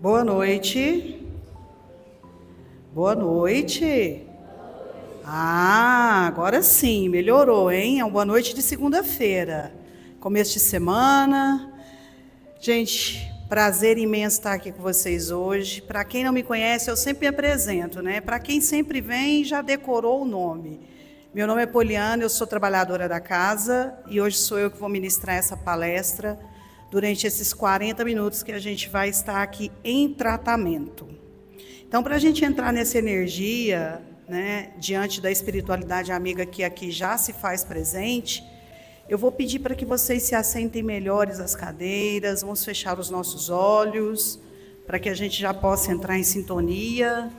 Boa noite. Boa noite. Agora sim, melhorou, hein? É uma boa noite de segunda-feira. Começo de semana. Gente, prazer imenso estar aqui com vocês hoje. Para quem não me conhece, eu sempre me apresento, né? Para quem sempre vem, já decorou o nome. Meu nome é Poliana, eu sou trabalhadora da casa e hoje sou eu que vou ministrar essa palestra durante esses 40 minutos que a gente vai estar aqui em tratamento. Então, para a gente entrar nessa energia, né, diante da espiritualidade amiga que aqui já se faz presente, eu vou pedir para que vocês se assentem melhores às cadeiras, vamos fechar os nossos olhos, para que a gente já possa entrar em sintonia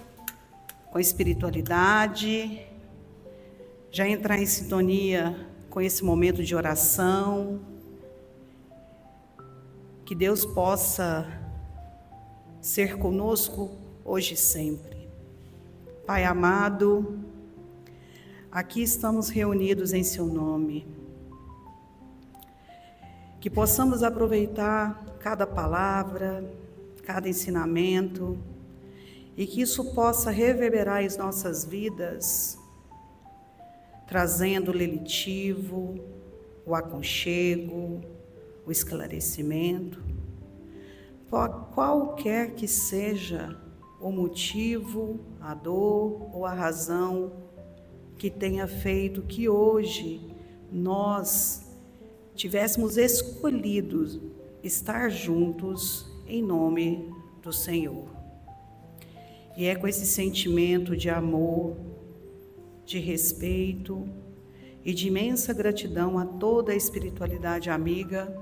com a espiritualidade, já entrar em sintonia com esse momento de oração. Que Deus possa ser conosco hoje e sempre. Pai amado, aqui estamos reunidos em seu nome. Que possamos aproveitar cada palavra, cada ensinamento, e que isso possa reverberar em nossas vidas, trazendo o lenitivo, o aconchego, o esclarecimento, qualquer que seja o motivo, a dor ou a razão que tenha feito que hoje nós tivéssemos escolhido estar juntos em nome do Senhor. E é com esse sentimento de amor, de respeito e de imensa gratidão a toda a espiritualidade amiga,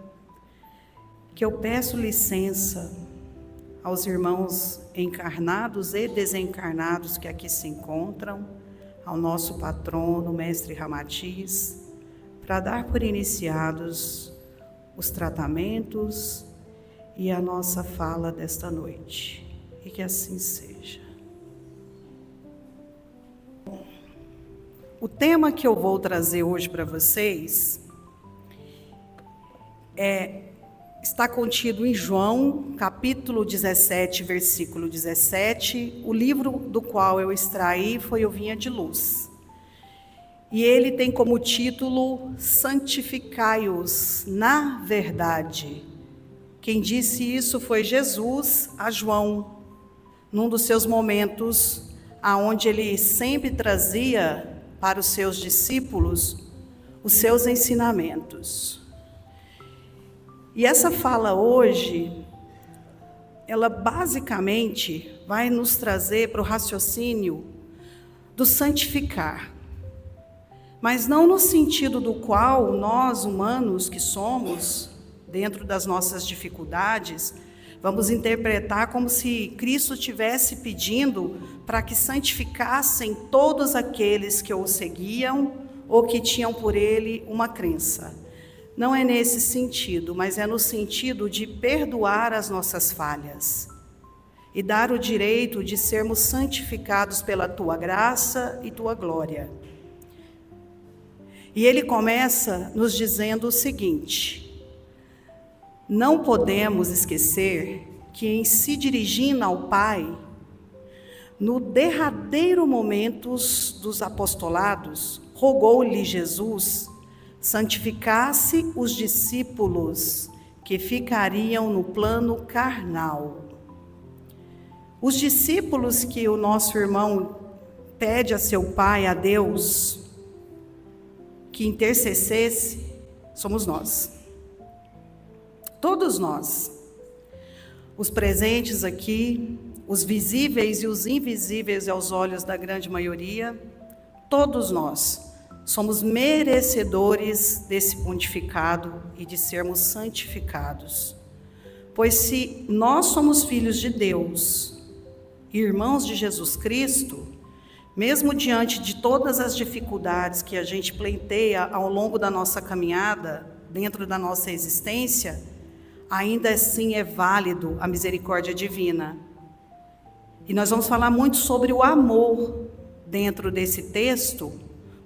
que eu peço licença aos irmãos encarnados e desencarnados que aqui se encontram, ao nosso patrono, mestre Ramatiz, para dar por iniciados os tratamentos e a nossa fala desta noite. E que assim seja. O tema que eu vou trazer hoje para vocês está contido em João, capítulo 17, versículo 17. O livro do qual eu extraí foi o Vinha de Luz. E ele tem como título Santificai-os na verdade. Quem disse isso foi Jesus a João, num dos seus momentos, aonde ele sempre trazia para os seus discípulos os seus ensinamentos. E essa fala hoje, ela basicamente vai nos trazer para o raciocínio do santificar, mas não no sentido do qual nós, humanos que somos, dentro das nossas dificuldades, vamos interpretar como se Cristo estivesse pedindo para que santificassem todos aqueles que o seguiam ou que tinham por ele uma crença. Não é nesse sentido, mas é no sentido de perdoar as nossas falhas e dar o direito de sermos santificados pela tua graça e tua glória. E ele começa nos dizendo o seguinte: não podemos esquecer que em se dirigindo ao Pai, no derradeiro momento dos apostolados, rogou-lhe Jesus santificasse os discípulos que ficariam no plano carnal. Os discípulos que o nosso irmão pede a seu Pai, a Deus, que intercedesse, somos nós. Todos nós. Os presentes aqui, os visíveis e os invisíveis aos olhos da grande maioria, todos nós somos merecedores desse pontificado e de sermos santificados. Pois se nós somos filhos de Deus, irmãos de Jesus Cristo, mesmo diante de todas as dificuldades que a gente pleiteia ao longo da nossa caminhada, dentro da nossa existência, ainda assim é válido a misericórdia divina. E nós vamos falar muito sobre o amor dentro desse texto,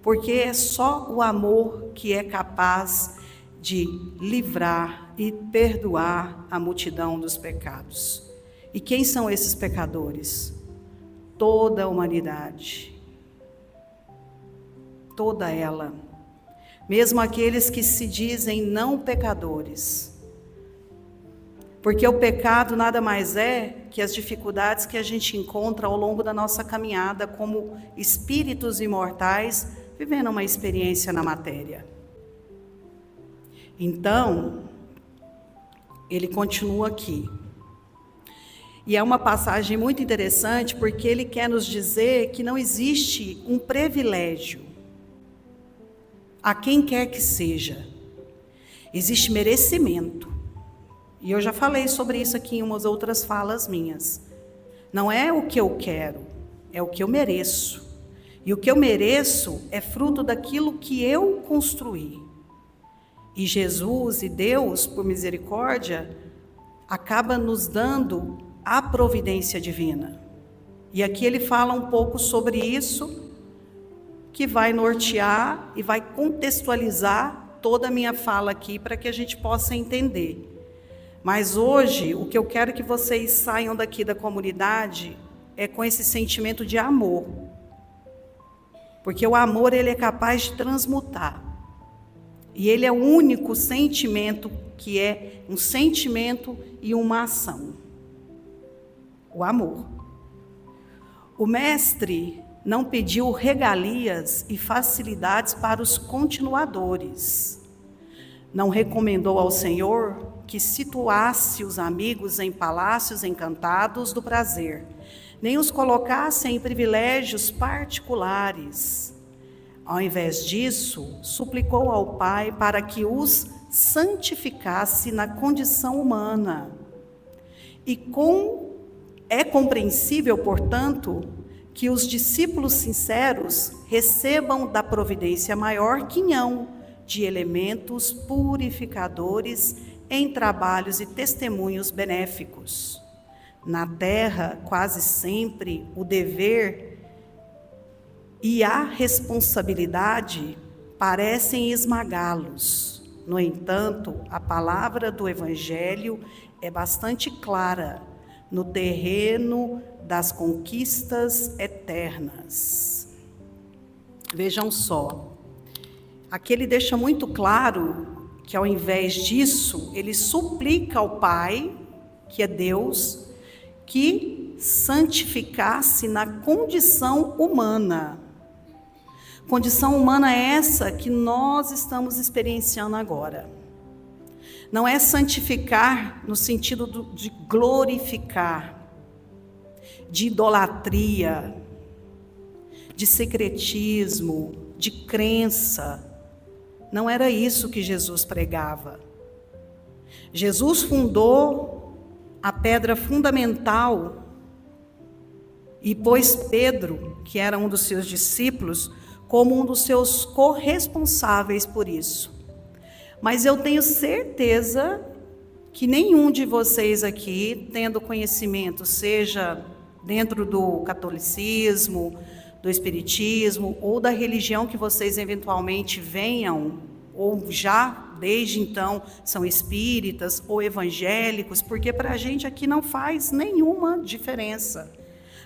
porque é só o amor que é capaz de livrar e perdoar a multidão dos pecados. E quem são esses pecadores? Toda a humanidade. Toda ela. Mesmo aqueles que se dizem não pecadores. Porque o pecado nada mais é que as dificuldades que a gente encontra ao longo da nossa caminhada como espíritos imortais, vivendo uma experiência na matéria. Então, ele continua aqui. E é uma passagem muito interessante, porque ele quer nos dizer que não existe um privilégio a quem quer que seja. Existe merecimento. E eu já falei sobre isso aqui em umas outras falas minhas. Não é o que eu quero, é o que eu mereço. E o que eu mereço é fruto daquilo que eu construí. E Jesus e Deus, por misericórdia, acaba nos dando a providência divina. E aqui ele fala um pouco sobre isso, que vai nortear e vai contextualizar toda a minha fala aqui para que a gente possa entender. Mas hoje, o que eu quero que vocês saiam daqui da comunidade é com esse sentimento de amor. Porque o amor, ele é capaz de transmutar. E ele é o único sentimento que é um sentimento e uma ação. O amor. O mestre não pediu regalias e facilidades para os continuadores. Não recomendou ao Senhor que situasse os amigos em palácios encantados do prazer, nem os colocasse em privilégios particulares. Ao invés disso, suplicou ao Pai para que os santificasse na condição humana. É compreensível, portanto, que os discípulos sinceros recebam da providência maior quinhão de elementos purificadores em trabalhos e testemunhos benéficos. Na terra, quase sempre, o dever e a responsabilidade parecem esmagá-los. No entanto, a palavra do Evangelho é bastante clara no terreno das conquistas eternas. Vejam só, aqui ele deixa muito claro que ao invés disso, ele suplica ao Pai, que é Deus, que santificasse na condição humana. Condição humana é essa que nós estamos experienciando agora. Não é santificar no sentido de glorificar, de idolatria, de secretismo, de crença. Não era isso que Jesus pregava. Jesus fundou a pedra fundamental e pôs Pedro, que era um dos seus discípulos, como um dos seus corresponsáveis por isso. Mas eu tenho certeza que nenhum de vocês aqui, tendo conhecimento, seja dentro do catolicismo, do espiritismo ou da religião que vocês eventualmente venham, ou já desde então são espíritas ou evangélicos, porque para a gente aqui não faz nenhuma diferença.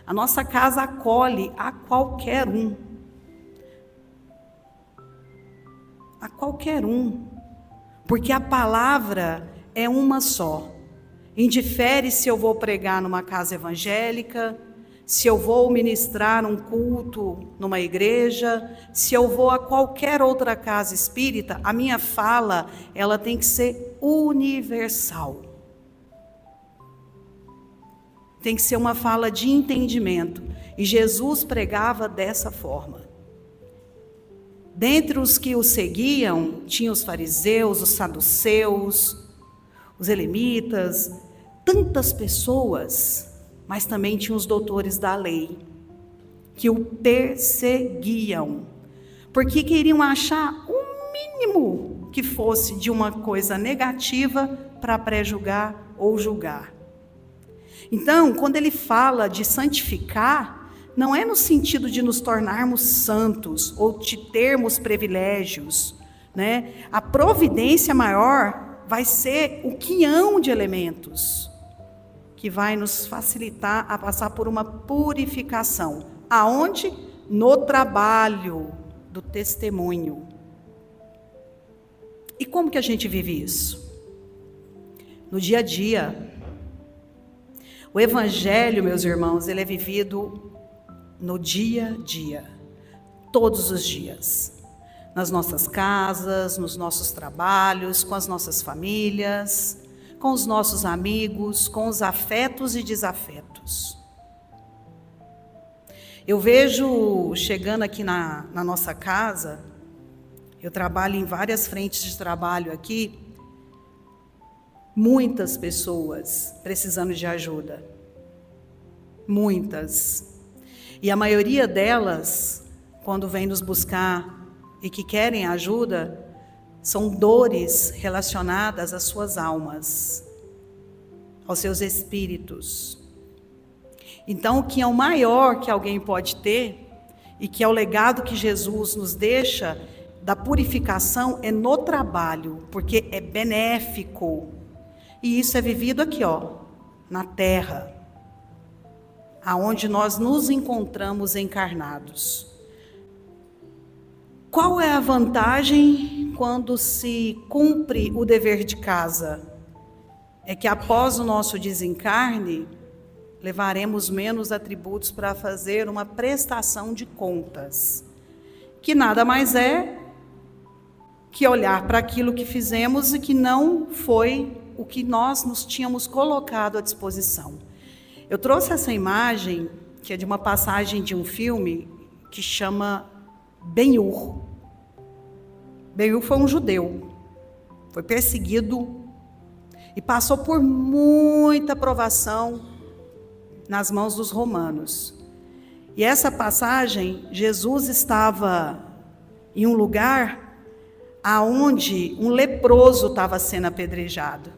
A nossa casa acolhe a qualquer um. A qualquer um. Porque a palavra é uma só. Indifere se eu vou pregar numa casa evangélica, se eu vou ministrar um culto numa igreja, se eu vou a qualquer outra casa espírita, a minha fala, ela tem que ser universal. Tem que ser uma fala de entendimento. E Jesus pregava dessa forma. Dentre os que o seguiam, tinha os fariseus, os saduceus, os elemitas, tantas pessoas, mas também tinha os doutores da lei, que o perseguiam, porque queriam achar o mínimo que fosse de uma coisa negativa para pré-julgar ou julgar. Então, quando ele fala de santificar, não é no sentido de nos tornarmos santos ou de termos privilégios, né? A providência maior vai ser o quinhão de elementos que vai nos facilitar a passar por uma purificação. Aonde? No trabalho do testemunho. E como que a gente vive isso? No dia a dia. O Evangelho, meus irmãos, ele é vivido no dia a dia, todos os dias. Nas nossas casas, nos nossos trabalhos, com as nossas famílias, com os nossos amigos, com os afetos e desafetos. Eu vejo, chegando aqui na nossa casa, eu trabalho em várias frentes de trabalho aqui, muitas pessoas precisando de ajuda. Muitas. E a maioria delas, quando vem nos buscar e que querem ajuda, são dores relacionadas às suas almas, aos seus espíritos. Então, o que é o maior que alguém pode ter, e que é o legado que Jesus nos deixa, da purificação, é no trabalho, porque é benéfico. E isso é vivido aqui, na terra, aonde nós nos encontramos encarnados. Qual é a vantagem quando se cumpre o dever de casa? É que após o nosso desencarne, levaremos menos atributos para fazer uma prestação de contas, que nada mais é que olhar para aquilo que fizemos e que não foi o que nós nos tínhamos colocado à disposição. Eu trouxe essa imagem, que é de uma passagem de um filme que chama Ben-Hur. Ben-Hur foi um judeu, foi perseguido e passou por muita provação nas mãos dos romanos. E essa passagem, Jesus estava em um lugar aonde um leproso estava sendo apedrejado.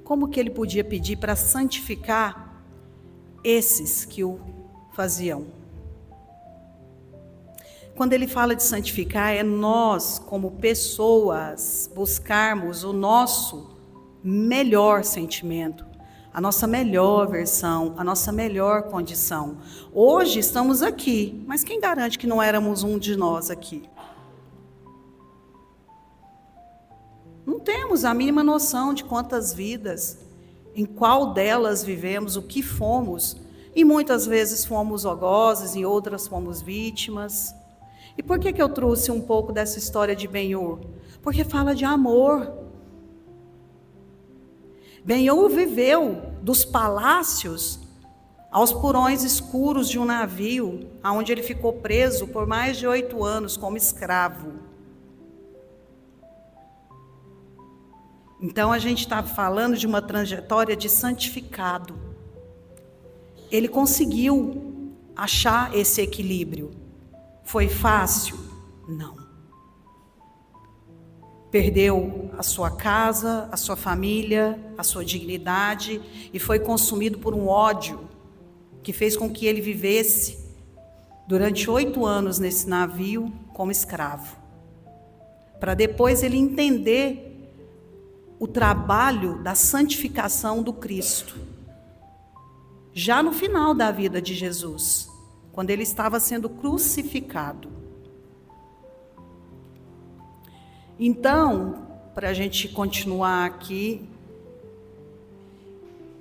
Como que ele podia pedir para santificar esses que o faziam? Quando ele fala de santificar, é nós, como pessoas, buscarmos o nosso melhor sentimento, a nossa melhor versão, a nossa melhor condição. Hoje estamos aqui, mas quem garante que não éramos um de nós aqui? Não temos a mínima noção de quantas vidas, em qual delas vivemos, o que fomos, e muitas vezes fomos algozes, em outras fomos vítimas. E por que eu trouxe um pouco dessa história de Ben-Hur? Porque fala de amor. Ben-Hur viveu dos palácios aos porões escuros de um navio, onde ele ficou preso por mais de 8 anos como escravo. Então a gente está falando de uma trajetória de santificado. Ele conseguiu achar esse equilíbrio. Foi fácil? Não. Perdeu a sua casa, a sua família, a sua dignidade e foi consumido por um ódio que fez com que ele vivesse durante 8 anos nesse navio como escravo. Para depois ele entender o trabalho da santificação do Cristo. Já no final da vida de Jesus, quando ele estava sendo crucificado. Então, para a gente continuar aqui,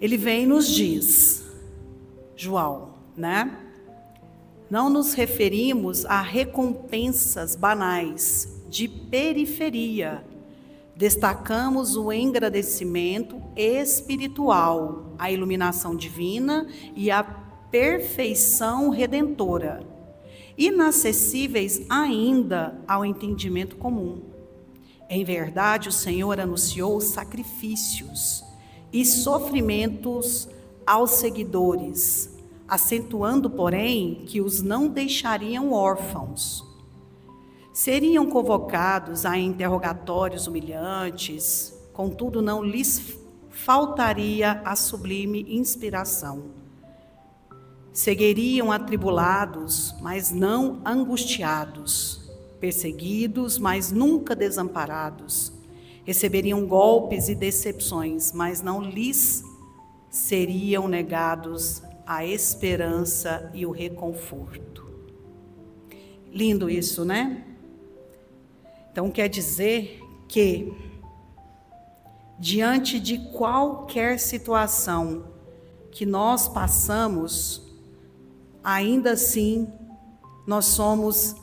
ele vem e nos diz, João, né? Não nos referimos a recompensas banais, de periferia. Destacamos o engrandecimento espiritual, a iluminação divina e a perfeição redentora, inacessíveis ainda ao entendimento comum. Em verdade, o Senhor anunciou sacrifícios e sofrimentos aos seguidores, acentuando, porém, que os não deixariam órfãos. Seriam convocados a interrogatórios humilhantes, contudo não lhes faltaria a sublime inspiração. Seguiriam atribulados, mas não angustiados, perseguidos, mas nunca desamparados, receberiam golpes e decepções, mas não lhes seriam negados a esperança e o reconforto. Lindo isso, né? Então quer dizer que, diante de qualquer situação que nós passamos, ainda assim, nós somos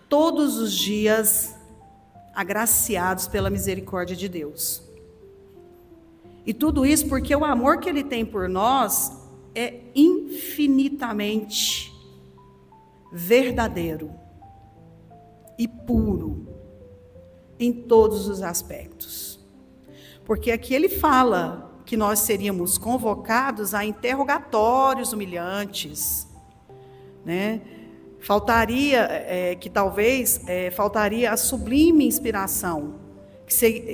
todos os dias agraciados pela misericórdia de Deus. E tudo isso porque o amor que Ele tem por nós é infinitamente verdadeiro e puro em todos os aspectos. Porque aqui Ele fala que nós seríamos convocados a interrogatórios humilhantes, né? Faltaria a sublime inspiração,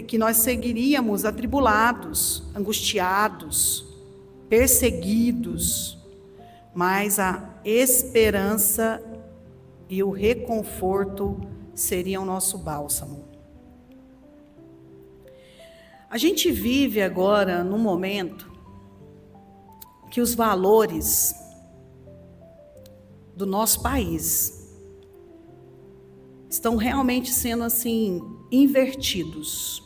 que nós seguiríamos atribulados, angustiados, perseguidos, mas a esperança e o reconforto seriam nosso bálsamo. A gente vive agora num momento que os valores do nosso país estão realmente sendo assim invertidos.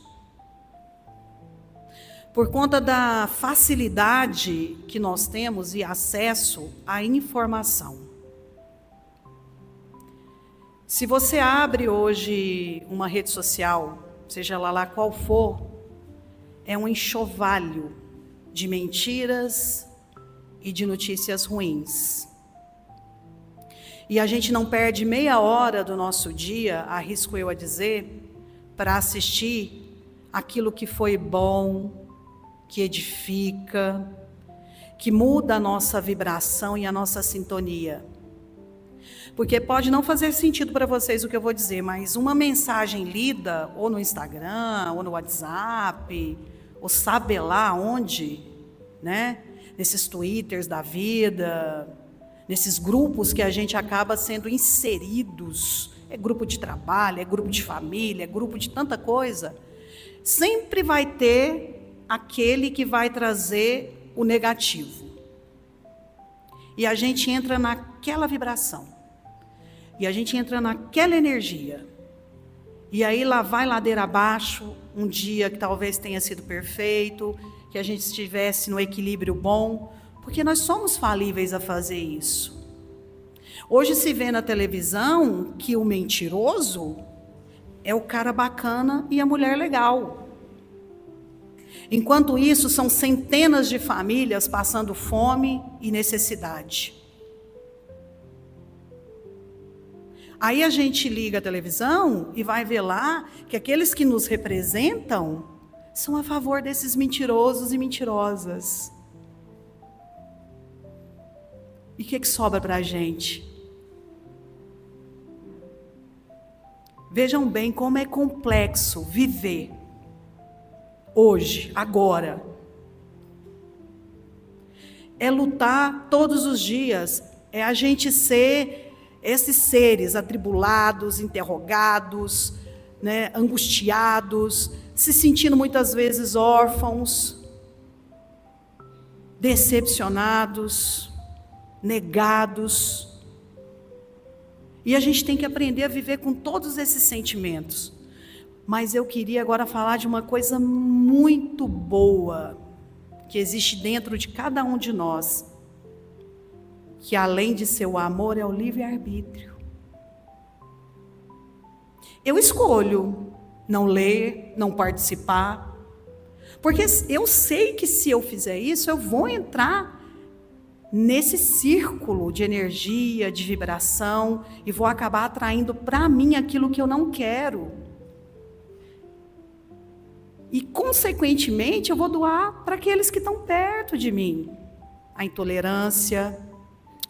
Por conta da facilidade que nós temos e acesso à informação. Se você abre hoje uma rede social, seja lá qual for, é um enxovalho de mentiras e de notícias ruins. E a gente não perde meia hora do nosso dia, arrisco eu a dizer, para assistir aquilo que foi bom, que edifica, que muda a nossa vibração e a nossa sintonia. Porque pode não fazer sentido para vocês o que eu vou dizer, mas uma mensagem lida, ou no Instagram, ou no WhatsApp, ou sabe lá onde, né? Nesses Twitters da vida, nesses grupos que a gente acaba sendo inseridos, é grupo de trabalho, é grupo de família, é grupo de tanta coisa, sempre vai ter aquele que vai trazer o negativo. E a gente entra naquela vibração, e a gente entra naquela energia, e aí lá vai ladeira abaixo, um dia que talvez tenha sido perfeito, que a gente estivesse no equilíbrio bom, porque nós somos falíveis a fazer isso. Hoje se vê na televisão que o mentiroso é o cara bacana e a mulher legal. Enquanto isso, são centenas de famílias passando fome e necessidade. Aí a gente liga a televisão e vai ver lá que aqueles que nos representam são a favor desses mentirosos e mentirosas. E o que sobra para a gente? Vejam bem como é complexo viver hoje, agora. É lutar todos os dias, é a gente ser esses seres atribulados, interrogados, né, angustiados, se sentindo muitas vezes órfãos, decepcionados, negados. E a gente tem que aprender a viver com todos esses sentimentos. Mas eu queria agora falar de uma coisa muito boa que existe dentro de cada um de nós, que além de ser o amor, é o livre-arbítrio. Eu escolho não ler, não participar, porque eu sei que se eu fizer isso, eu vou entrar nesse círculo de energia, de vibração, e vou acabar atraindo para mim aquilo que eu não quero. E, consequentemente, eu vou doar para aqueles que estão perto de mim. A intolerância,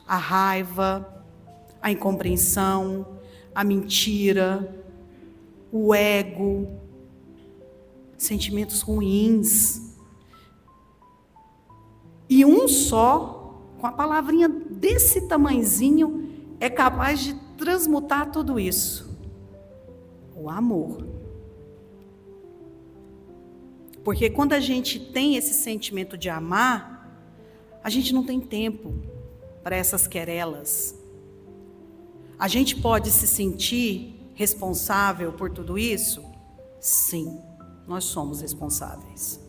a raiva, a incompreensão, a mentira, o ego, sentimentos ruins. E um só, com a palavrinha desse tamanzinho, é capaz de transmutar tudo isso. O amor. Porque quando a gente tem esse sentimento de amar, a gente não tem tempo para essas querelas. A gente pode se sentir responsável por tudo isso? Sim, nós somos responsáveis.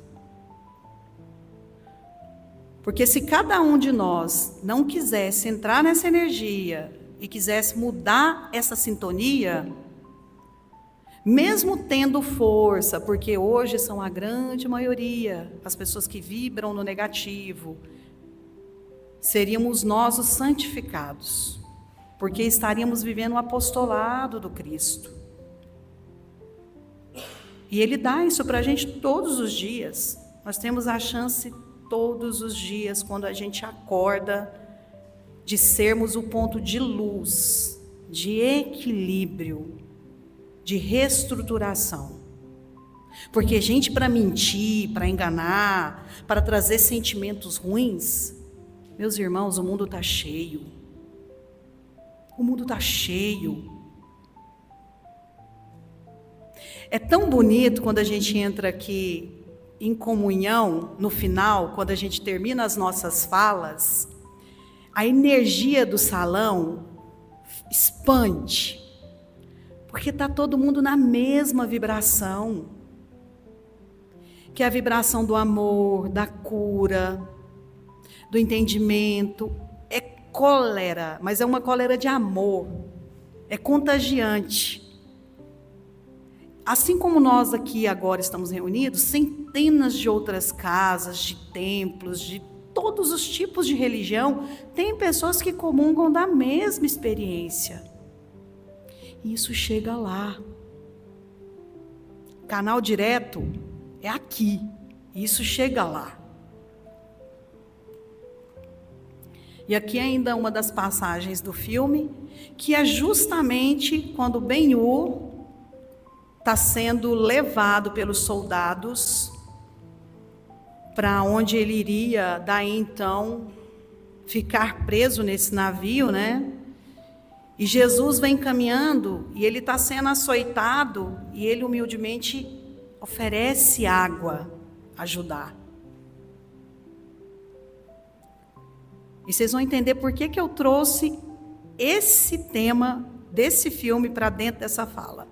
Porque se cada um de nós não quisesse entrar nessa energia e quisesse mudar essa sintonia, mesmo tendo força, porque hoje são a grande maioria, as pessoas que vibram no negativo, seríamos nós os santificados, porque estaríamos vivendo o apostolado do Cristo. E Ele dá isso para a gente todos os dias. Nós temos a chance todos os dias, quando a gente acorda, de sermos o ponto de luz, de equilíbrio, de reestruturação. Porque gente para mentir, para enganar, para trazer sentimentos ruins, meus irmãos, o mundo está cheio. O mundo está cheio. É tão bonito quando a gente entra aqui em comunhão, no final, quando a gente termina as nossas falas, a energia do salão expande, porque está todo mundo na mesma vibração, que é a vibração do amor, da cura, do entendimento. É cólera, mas é uma cólera de amor, é contagiante. Assim como nós aqui agora estamos reunidos, centenas de outras casas, de templos, de todos os tipos de religião, tem pessoas que comungam da mesma experiência. E isso chega lá. Canal direto é aqui. Isso chega lá. E aqui ainda uma das passagens do filme, que é justamente quando Ben-Hur está sendo levado pelos soldados para onde ele iria, daí então, ficar preso nesse navio, né? E Jesus vem caminhando e ele está sendo açoitado e ele humildemente oferece água, ajudar. E vocês vão entender por que eu trouxe esse tema desse filme para dentro dessa fala.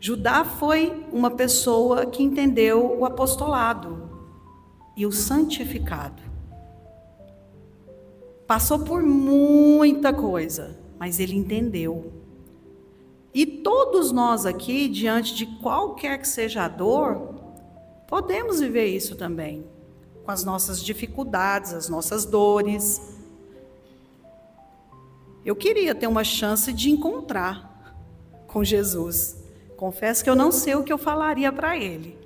Judá foi uma pessoa que entendeu o apostolado e o santificado. Passou por muita coisa, mas ele entendeu. E todos nós aqui, diante de qualquer que seja a dor, podemos viver isso também, com as nossas dificuldades, as nossas dores. Eu queria ter uma chance de encontrar com Jesus. Confesso que eu não sei o que eu falaria para ele,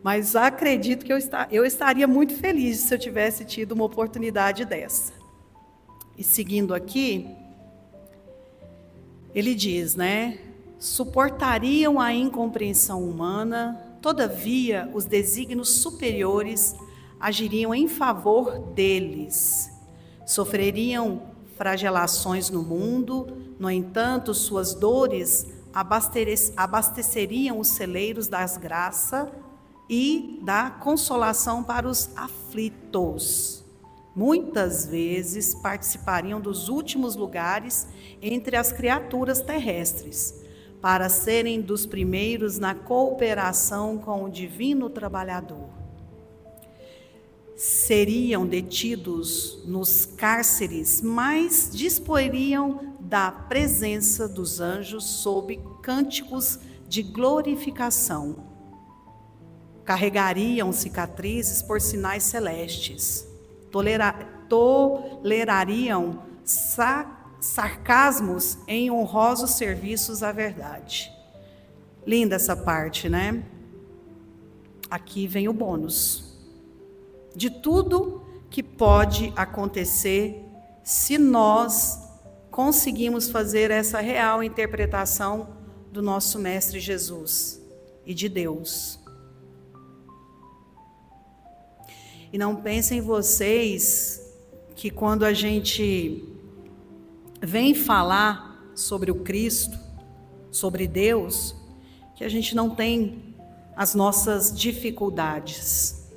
mas acredito que eu estaria muito feliz se eu tivesse tido uma oportunidade dessa. E seguindo aqui, ele diz, né? Suportariam a incompreensão humana, todavia os desígnios superiores agiriam em favor deles. Sofreriam flagelações no mundo, no entanto, suas dores abasteceriam os celeiros das graças e da consolação para os aflitos. Muitas vezes participariam dos últimos lugares entre as criaturas terrestres, para serem dos primeiros na cooperação com o divino trabalhador. Seriam detidos nos cárceres, mas disporiam da presença dos anjos sob cânticos de glorificação. Carregariam cicatrizes por sinais celestes. Tolerariam sarcasmos em honrosos serviços à verdade. Linda essa parte, né? Aqui vem o bônus. De tudo que pode acontecer se nós conseguimos fazer essa real interpretação do nosso Mestre Jesus e de Deus. E não pensem vocês que quando a gente vem falar sobre o Cristo, sobre Deus, que a gente não tem as nossas dificuldades.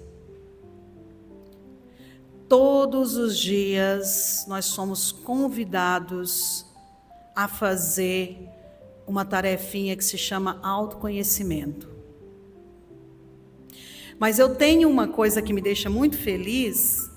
Todos os dias nós somos convidados a fazer uma tarefinha que se chama autoconhecimento. Mas eu tenho uma coisa que me deixa muito feliz,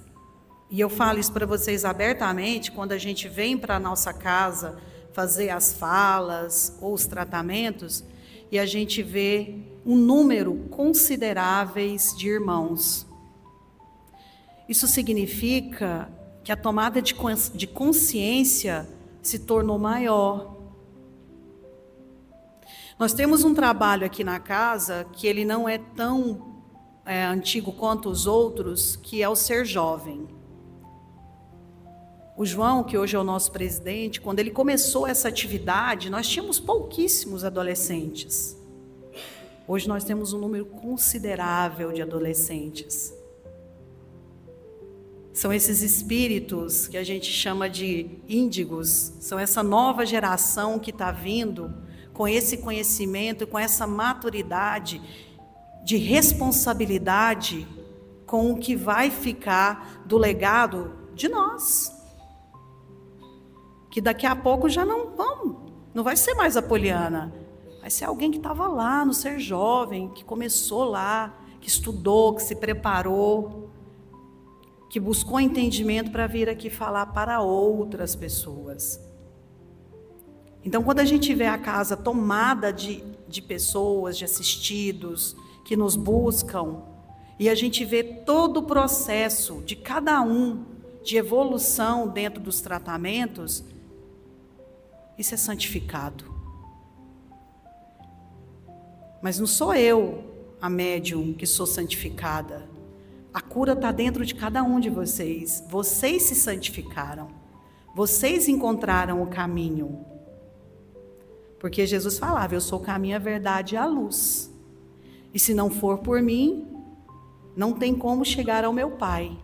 e eu falo isso para vocês abertamente, quando a gente vem para a nossa casa fazer as falas ou os tratamentos, e a gente vê um número consideráveis de irmãos. Isso significa que a tomada de consciência se tornou maior. Nós temos um trabalho aqui na casa que ele não é tão antigo quanto os outros, que é o ser jovem. O João, que hoje é o nosso presidente, quando ele começou essa atividade, nós tínhamos pouquíssimos adolescentes. Hoje nós temos um número considerável de adolescentes. São esses espíritos que a gente chama de índigos, são essa nova geração que está vindo com esse conhecimento, com essa maturidade de responsabilidade com o que vai ficar do legado de nós. Que daqui a pouco já não vai ser mais a Poliana, vai ser alguém que estava lá no ser jovem, que começou lá, que estudou, que se preparou, que buscou entendimento para vir aqui falar para outras pessoas. Então, quando a gente vê a casa tomada de pessoas, de assistidos, que nos buscam, e a gente vê todo o processo de cada um, de evolução dentro dos tratamentos, isso é santificado. Mas não sou eu, a médium, que sou santificada. A cura está dentro de cada um de vocês. Vocês se santificaram. Vocês encontraram o caminho. Porque Jesus falava, eu sou o caminho, a verdade e a luz. E se não for por mim, não tem como chegar ao meu Pai.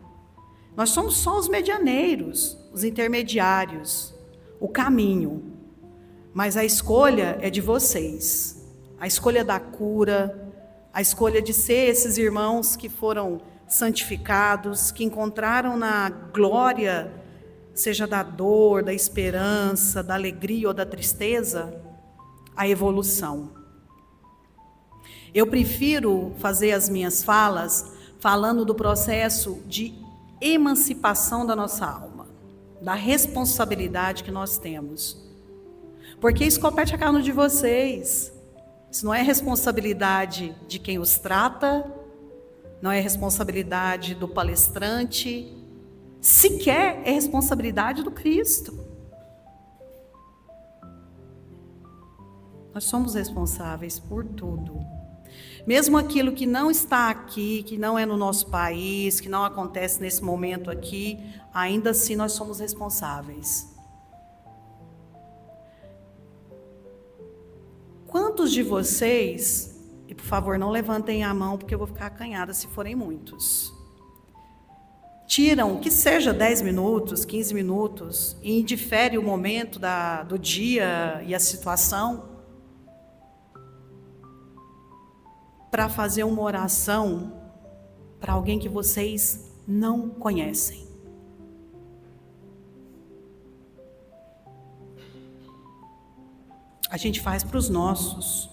Nós somos só os medianeiros, os intermediários, o caminho. Mas a escolha é de vocês. A escolha da cura, a escolha de ser esses irmãos que foram santificados, que encontraram na glória, seja da dor, da esperança, da alegria ou da tristeza, a evolução. Eu prefiro fazer as minhas falas falando do processo de emancipação da nossa alma, da responsabilidade que nós temos. Porque isso compete a cada um de vocês. Isso não é responsabilidade de quem os trata, não é responsabilidade do palestrante, sequer é responsabilidade do Cristo. Nós somos responsáveis por tudo. Mesmo aquilo que não está aqui, que não é no nosso país, que não acontece nesse momento aqui, ainda assim nós somos responsáveis. Quantos de vocês, e por favor não levantem a mão porque eu vou ficar acanhada se forem muitos, tiram, que seja 10 minutos, 15 minutos, e indifere o momento do dia e a situação, para fazer uma oração para alguém que vocês não conhecem? A gente faz para os nossos,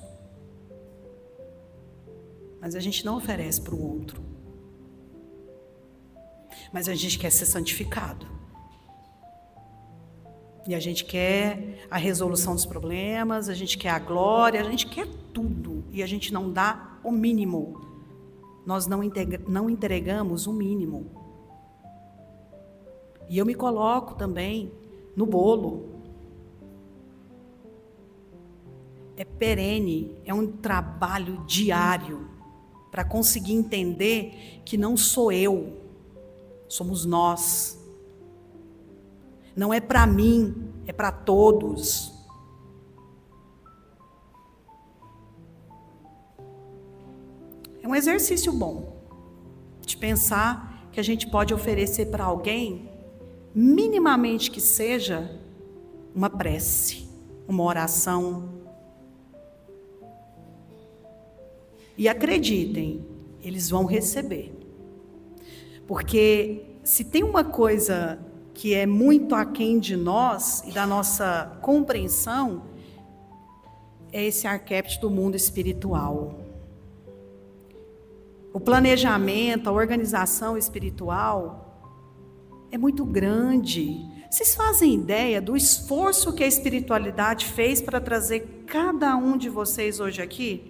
mas a gente não oferece para o outro. Mas a gente quer ser santificado. E a gente quer a resolução dos problemas, a gente quer a glória, a gente quer tudo. E a gente não dá o mínimo. Nós não entregamos o mínimo. E eu me coloco também no bolo. É perene, é um trabalho diário para conseguir entender que não sou eu, somos nós. Não é para mim, é para todos. É um exercício bom de pensar que a gente pode oferecer para alguém, minimamente que seja, uma prece, uma oração. E acreditem, eles vão receber. Porque se tem uma coisa que é muito aquém de nós e da nossa compreensão, é esse arquétipo do mundo espiritual. O planejamento, a organização espiritual é muito grande. Vocês fazem ideia do esforço que a espiritualidade fez para trazer cada um de vocês hoje aqui?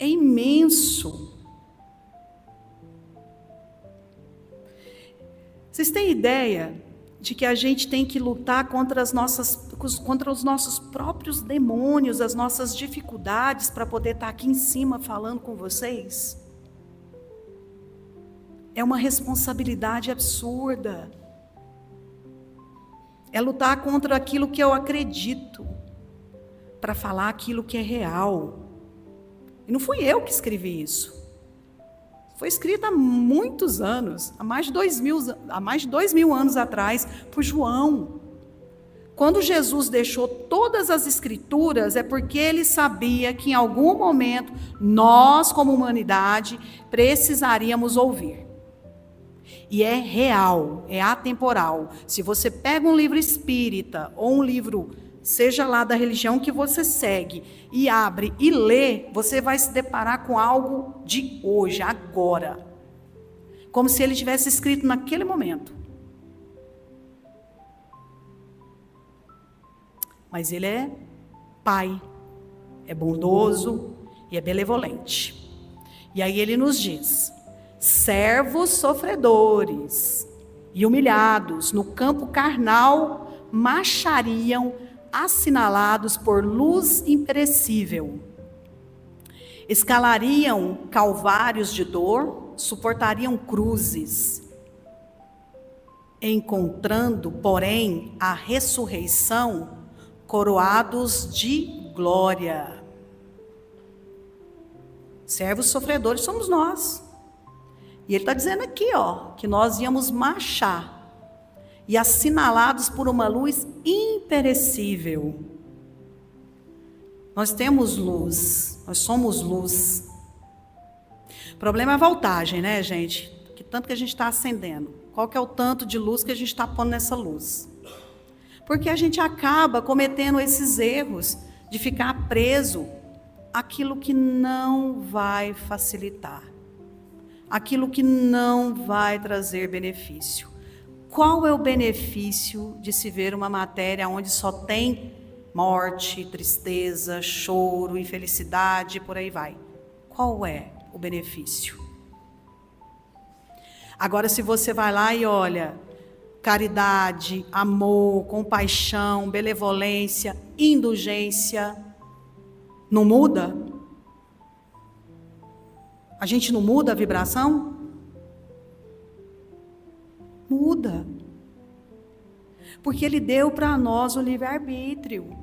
É imenso. Vocês têm ideia de que a gente tem que lutar contra os nossos próprios demônios, as nossas dificuldades para poder estar aqui em cima falando com vocês? É uma responsabilidade absurda. É lutar contra aquilo que eu acredito, para falar aquilo que é real. E não fui eu que escrevi isso. Foi escrito há muitos anos, há mais de 2.000 anos atrás, por João. Quando Jesus deixou todas as escrituras, é porque ele sabia que em algum momento, nós como humanidade, precisaríamos ouvir. E é real, é atemporal. Se você pega um livro espírita, ou um livro, seja lá da religião que você segue, e abre e lê, você vai se deparar com algo de hoje, agora. Como se ele tivesse escrito naquele momento. Mas ele é pai, é bondoso e é benevolente. E aí ele nos diz: servos sofredores e humilhados no campo carnal marchariam assinalados por luz imperecível. Escalariam calvários de dor, suportariam cruzes, encontrando, porém, a ressurreição, coroados de glória. Servos sofredores somos nós. E ele está dizendo aqui, que nós íamos marchar e assinalados por uma luz imperecível. Nós temos luz, nós somos luz. O problema é a voltagem, né, gente? Que tanto que a gente está acendendo. Qual que é o tanto de luz que a gente está pondo nessa luz? Porque a gente acaba cometendo esses erros de ficar preso àquilo que não vai facilitar, aquilo que não vai trazer benefício. Qual é o benefício de se ver uma matéria onde só tem morte, tristeza, choro, infelicidade, e por aí vai? Qual é o benefício? Agora, se você vai lá e olha, caridade, amor, compaixão, benevolência, indulgência, não muda? A gente não muda a vibração? Muda. Porque ele deu para nós o livre-arbítrio.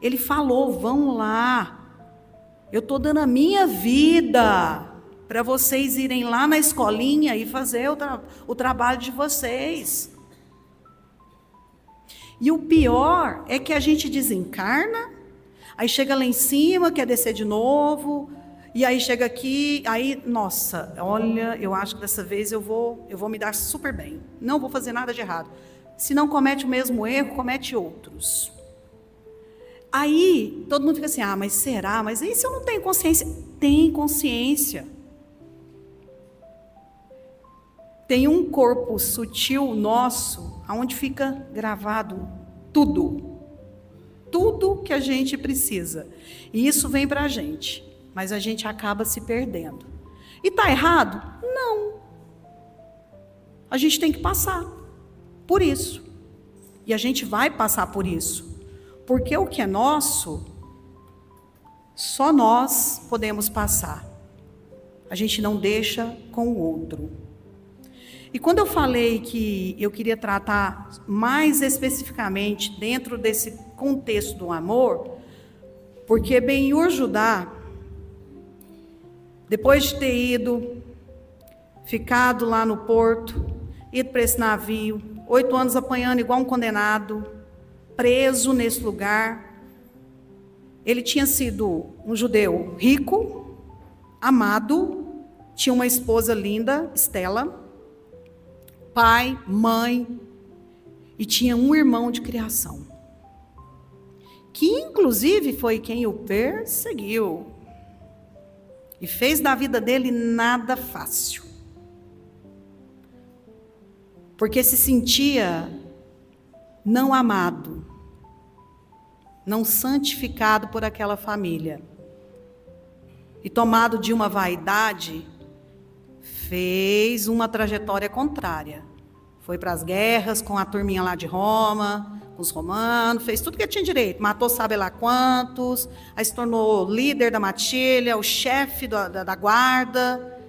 Ele falou, vão lá. Eu estou dando a minha vida para vocês irem lá na escolinha e fazer o trabalho de vocês. E o pior é que a gente desencarna, aí chega lá em cima, quer descer de novo, e aí chega aqui, aí, nossa, olha, eu acho que dessa vez eu vou me dar super bem. Não vou fazer nada de errado. Se não comete o mesmo erro, comete outros. Aí, todo mundo fica assim, mas será? Mas e se eu não tenho consciência? Tem consciência. Tem um corpo sutil nosso, onde fica gravado tudo. Tudo que a gente precisa. E isso vem para a gente. Mas a gente acaba se perdendo. E está errado? Não. A gente tem que passar por isso. E a gente vai passar por isso. Porque o que é nosso, só nós podemos passar. A gente não deixa com o outro. E quando eu falei que eu queria tratar mais especificamente dentro desse contexto do amor, porque Ben-Hur Judá, depois de ter ficado lá no porto, ido para esse navio, 8 anos apanhando igual um condenado, preso nesse lugar, Ele tinha sido um judeu rico, amado, tinha uma esposa linda, Estela, pai, mãe, e tinha um irmão de criação, que inclusive foi quem o perseguiu e fez da vida dele nada fácil, porque se sentia não amado, não santificado por aquela família, e tomado de uma vaidade, fez uma trajetória contrária. Foi para as guerras com a turminha lá de Roma, com os romanos, fez tudo que tinha direito, matou sabe lá quantos, aí se tornou líder da matilha, o chefe da guarda.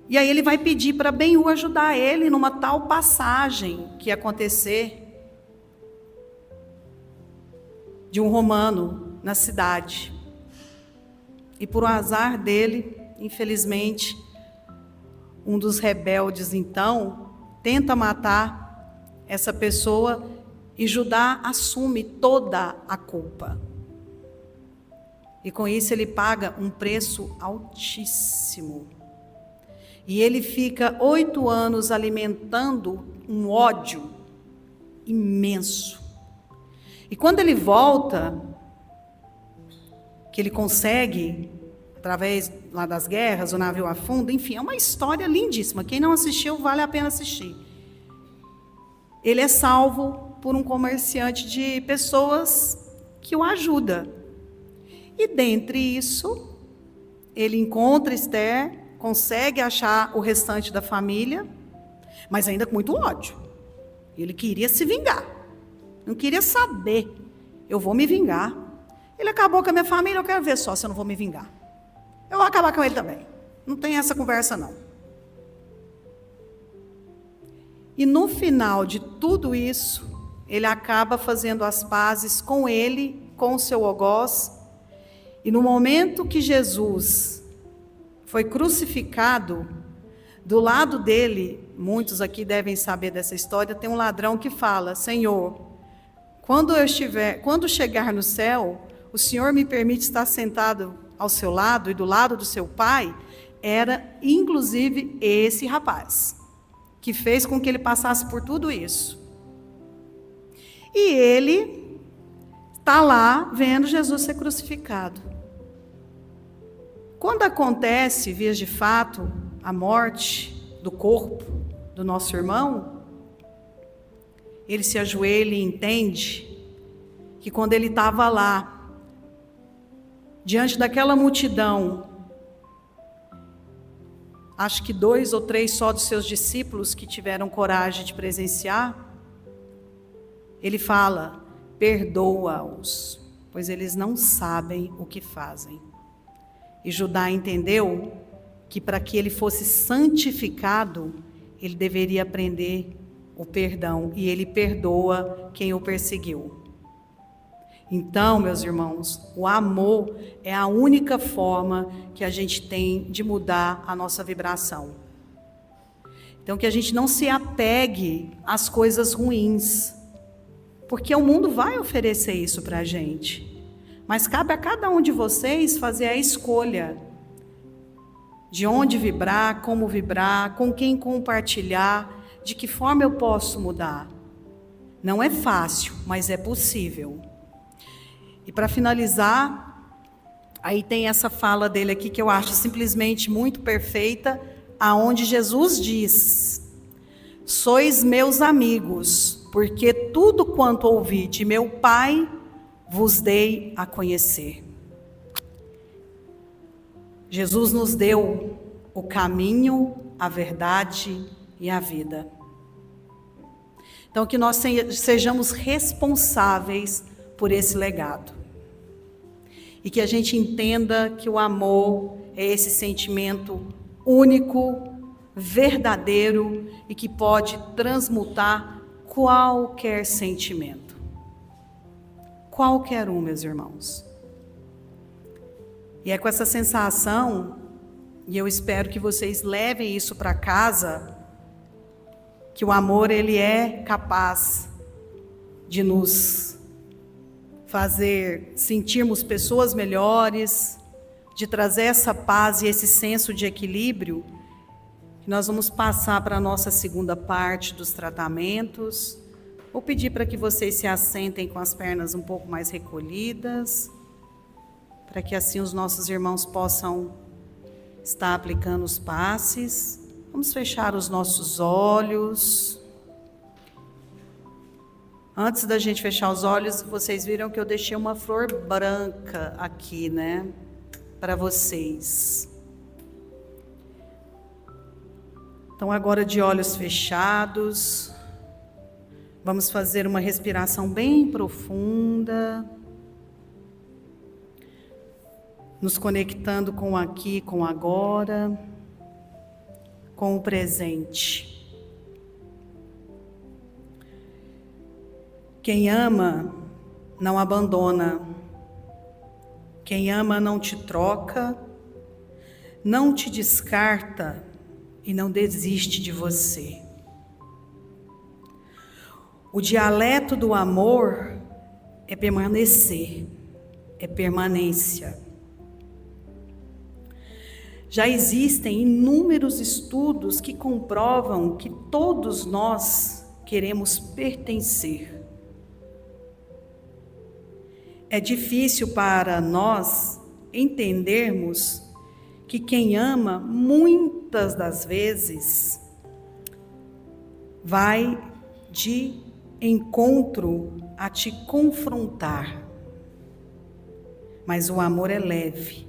E aí ele vai pedir para Ben-Hur ajudar ele numa tal passagem que ia acontecer de um romano na cidade. E por um azar dele, infelizmente, um dos rebeldes então tenta matar essa pessoa e Judá assume toda a culpa. E com isso ele paga um preço altíssimo. E ele fica 8 anos alimentando um ódio imenso. E quando ele volta, que ele consegue, através lá das guerras, o navio afunda, enfim, é uma história lindíssima. Quem não assistiu, vale a pena assistir. Ele é salvo por um comerciante de pessoas que o ajuda. E dentre isso, ele encontra Esther, consegue achar o restante da família, mas ainda com muito ódio. Ele queria se vingar. Não queria saber. Eu vou me vingar. Ele acabou com a minha família, eu quero ver só se eu não vou me vingar. Eu vou acabar com ele também. Não tem essa conversa, não. E no final de tudo isso, ele acaba fazendo as pazes com ele, com o seu algoz. E no momento que Jesus foi crucificado, do lado dele, muitos aqui devem saber dessa história, tem um ladrão que fala: Senhor, quando chegar no céu, o Senhor me permite estar sentado ao seu lado e do lado do seu pai? Era inclusive esse rapaz que fez com que ele passasse por tudo isso. E ele está lá vendo Jesus ser crucificado. Quando acontece, vias de fato, a morte do corpo do nosso irmão, ele se ajoelha e entende que quando ele estava lá, diante daquela multidão, acho que 2 ou 3 só dos seus discípulos que tiveram coragem de presenciar, ele fala: perdoa-os, pois eles não sabem o que fazem. E Judá entendeu que para que ele fosse santificado, ele deveria aprender o perdão, e ele perdoa quem o perseguiu. Então, meus irmãos, o amor é a única forma que a gente tem de mudar a nossa vibração. Então, que a gente não se apegue às coisas ruins, porque o mundo vai oferecer isso para a gente. Mas cabe a cada um de vocês fazer a escolha de onde vibrar, como vibrar, com quem compartilhar, de que forma eu posso mudar. Não é fácil, mas é possível. E para finalizar, aí tem essa fala dele aqui que eu acho simplesmente muito perfeita, aonde Jesus diz: sois meus amigos, porque tudo quanto ouvi de meu Pai vos dei a conhecer. Jesus nos deu o caminho, a verdade e a vida. Então que nós sejamos responsáveis por esse legado. E que a gente entenda que o amor é esse sentimento único, verdadeiro e que pode transmutar qualquer sentimento. Qualquer um, meus irmãos. E é com essa sensação, e eu espero que vocês levem isso para casa, que o amor ele é capaz de nos fazer sentirmos pessoas melhores, de trazer essa paz e esse senso de equilíbrio, nós vamos passar para a nossa segunda parte dos tratamentos. Vou pedir para que vocês se assentem com as pernas um pouco mais recolhidas, para que assim os nossos irmãos possam estar aplicando os passes. Vamos fechar os nossos olhos. Antes da gente fechar os olhos, vocês viram que eu deixei uma flor branca aqui, né? Para vocês. Então agora de olhos fechados, vamos fazer uma respiração bem profunda, nos conectando com o aqui, com o agora, com o presente. Quem ama não abandona, quem ama não te troca, não te descarta e não desiste de você. O dialeto do amor é permanecer, é permanência. Já existem inúmeros estudos que comprovam que todos nós queremos pertencer. É difícil para nós entendermos que quem ama, muitas das vezes, vai de encontro a te confrontar. Mas o amor é leve.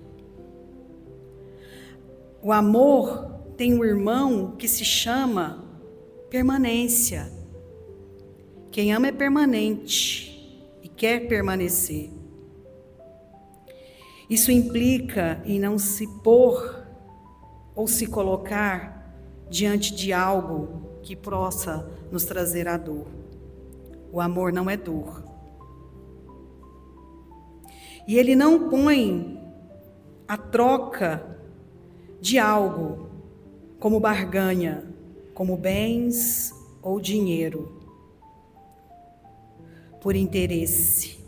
O amor tem um irmão que se chama permanência. Quem ama é permanente e quer permanecer. Isso implica em não se pôr ou se colocar diante de algo que possa nos trazer a dor. O amor não é dor. E ele não põe a troca de algo como barganha, como bens ou dinheiro, por interesse,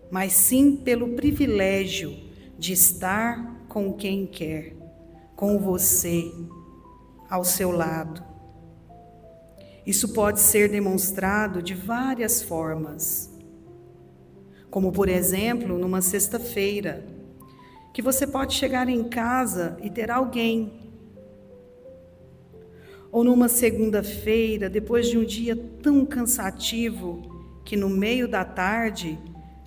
mas sim pelo privilégio de estar com quem quer, com você, ao seu lado. Isso pode ser demonstrado de várias formas, como por exemplo, numa sexta-feira, que você pode chegar em casa e ter alguém, ou numa segunda-feira, depois de um dia tão cansativo, que no meio da tarde,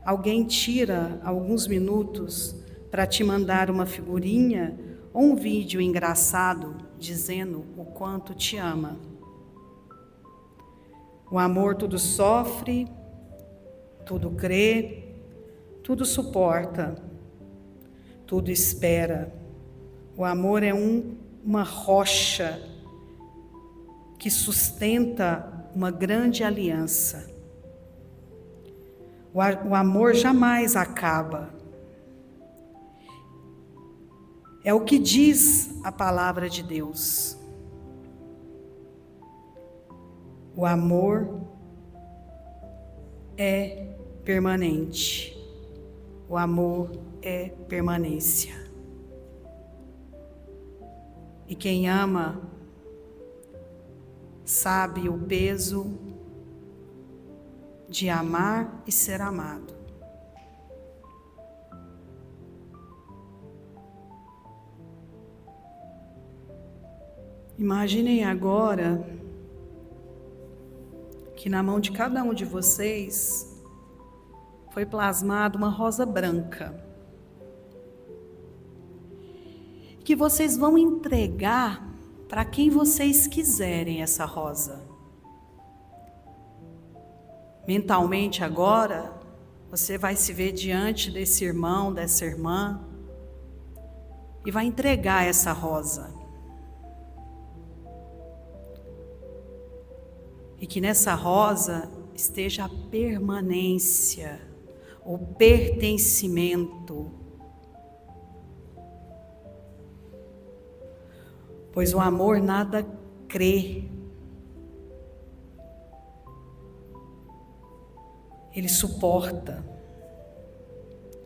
alguém tira alguns minutos para te mandar uma figurinha ou um vídeo engraçado dizendo o quanto te ama. O amor tudo sofre, tudo crê, tudo suporta, tudo espera. O amor é uma rocha que sustenta uma grande aliança. O amor jamais acaba. É o que diz a palavra de Deus. O amor é permanente. O amor é permanência. E quem ama sabe o peso de amar e ser amado. Imaginem agora que na mão de cada um de vocês foi plasmada uma rosa branca, que vocês vão entregar para quem vocês quiserem essa rosa. Mentalmente agora, você vai se ver diante desse irmão, dessa irmã, e vai entregar essa rosa. E que nessa rosa esteja a permanência, o pertencimento. Pois o amor nada crê. Ele suporta.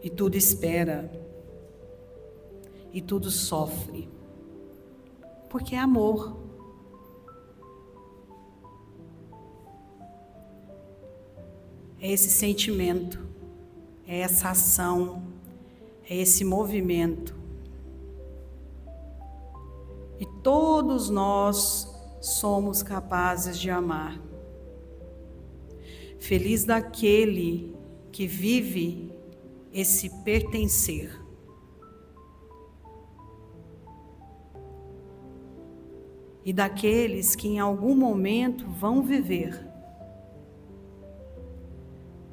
e tudo espera, e tudo sofre, porque é amor. É esse sentimento, é essa ação, é esse movimento. E todos nós somos capazes de amar. Feliz daquele que vive esse pertencer. E daqueles que em algum momento vão viver.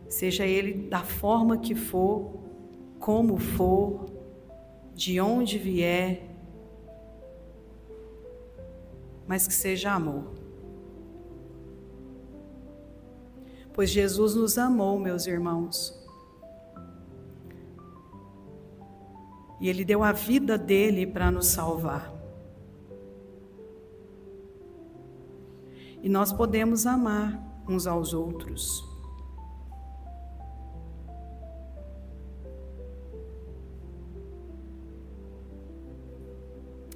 Seja ele da forma que for, como for, de onde vier, mas que seja amor. Pois Jesus nos amou, meus irmãos. E Ele deu a vida dele para nos salvar. E nós podemos amar uns aos outros.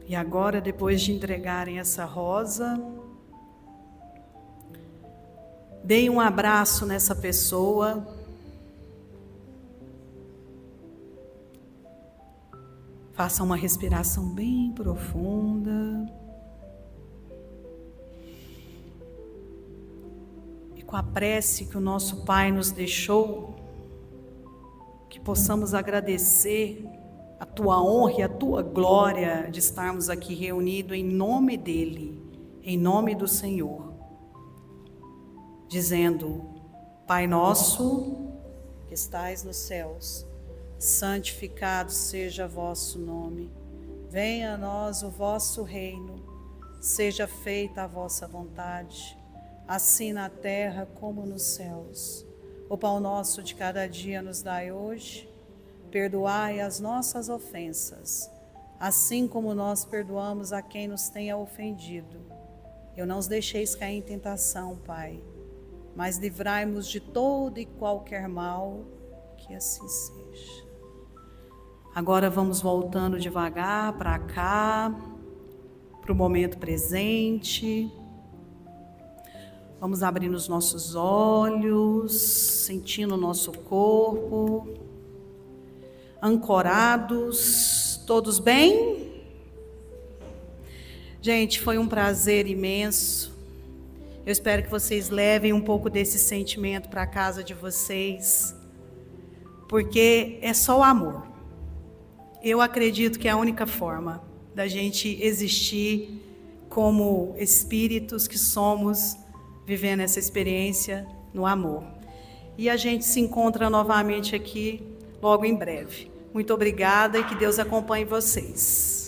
E agora, depois de entregarem essa rosa, deem um abraço nessa pessoa. Façam uma respiração bem profunda. E com a prece que o nosso Pai nos deixou, que possamos agradecer a Tua honra e a Tua glória de estarmos aqui reunidos em nome dEle, em nome do Senhor. Dizendo: Pai nosso, que estais nos céus, santificado seja vosso nome. Venha a nós o vosso reino. Seja feita a vossa vontade, assim na terra como nos céus. O pão nosso de cada dia nos dai hoje. Perdoai as nossas ofensas, assim como nós perdoamos a quem nos tenha ofendido. E não os deixeis cair em tentação, Pai, mas livrai-nos de todo e qualquer mal, que assim seja. Agora vamos voltando devagar para cá, para o momento presente. Vamos abrindo os nossos olhos, sentindo o nosso corpo. Ancorados, todos bem? Gente, foi um prazer imenso. Eu espero que vocês levem um pouco desse sentimento para a casa de vocês, porque é só o amor. Eu acredito que é a única forma da gente existir como espíritos que somos, vivendo essa experiência no amor. E a gente se encontra novamente aqui logo em breve. Muito obrigada e que Deus acompanhe vocês.